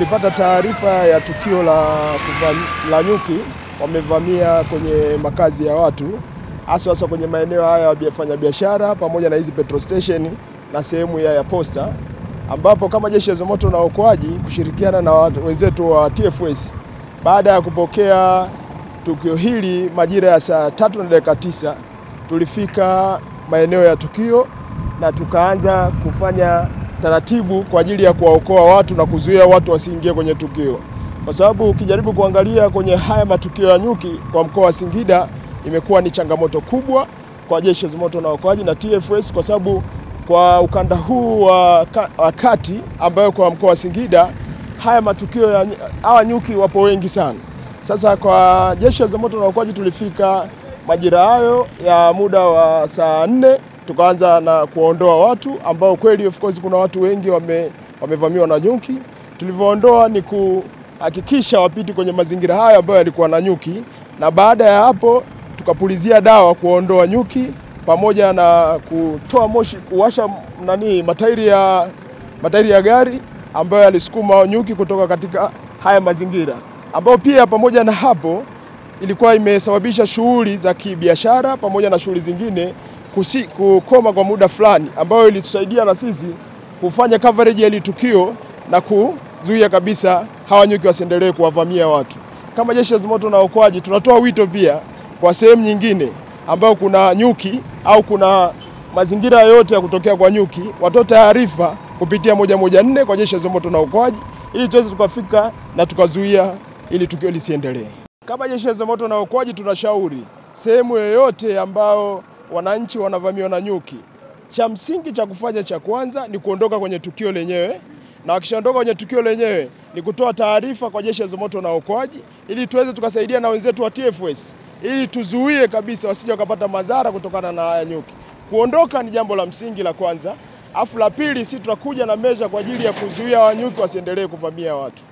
Tulipata taarifa ya tukio la nyuki wamevamia kwenye makazi ya watu, hasa kwenye maeneo haya ya wafanyabiashara pamoja na hizi petrol station na sehemu ya posta, ambapo kama Jeshi la Zimamoto na Uokoaji kushirikiana na wenzetu wa TFS, baada ya kupokea tukio hili majira ya saa 3:09 tulifika maeneo ya tukio na tukaanza kufanya taratibu kwa ajili ya kuwaokoa watu na kuzuia watu wasiingie kwenye tukio. Kwa sababu ukijaribu kuangalia kwenye haya matukio ya nyuki kwa mkoa wa Singida imekuwa ni changamoto kubwa kwa Jeshi la Zimamoto na Uokoaji na TFS, kwa sababu kwa ukanda huu wa kati ambayo kwa mkoa wa Singida haya matukio ya hawa nyuki wapo wengi sana. Sasa kwa Jeshi la Zimamoto na Uokoaji tulifika majira hayo ya muda wa saa 4 tukaanza na kuondoa watu ambao kweli of course kuna watu wengi wamevamiwa na nyuki. Tulivyoondoa ni kuhakikisha wapiti kwenye mazingira haya ambayo yalikuwa na nyuki, na baada ya hapo tukapulizia dawa kuondoa nyuki pamoja na kutoa moshi, kuwasha matairi ya gari ambayo yalisukuma nyuki kutoka katika haya mazingira, ambao pia pamoja na hapo ilikuwa imesababisha shughuli za kibiashara pamoja na shughuli zingine kukoma kwa muda fulani, ambayo ilitusaidia na sisi kufanya coverage ya ile tukio na kuzuia kabisa hawa nyuki wasiendelee kuwavamia watu. Kama Jeshi la Zimamoto na Uokoaji tunatoa wito pia kwa sehemu nyingine ambao kuna nyuki au kuna mazingira yote ya kutokea kwa nyuki, watoe taarifa kupitia 114 kwa Jeshi la Zimamoto na Uokoaji ili tuweze tukafika na tukazuia ili tukio lisiendelee. Kama Jeshi la Zimamoto na Uokoaji tunashauri sehemu yoyote ambao wananchi wanavamiwa na nyuki, cha msingi cha kufanya cha kwanza ni kuondoka kwenye tukio lenyewe, na wakishaondoka kwenye tukio lenyewe ni kutoa taarifa kwa Jeshi la Zimamoto na Uokoaji ili tuweze tukasaidia na wenzetu wa TFS ili tuzuie kabisa wasije wakapata madhara kutokana na haya nyuki. Kuondoka ni jambo la msingi la kwanza, afu la pili sisi tutakuja na measure kwa ajili ya kuzuia wanyuki wasiendelee kuvamia watu.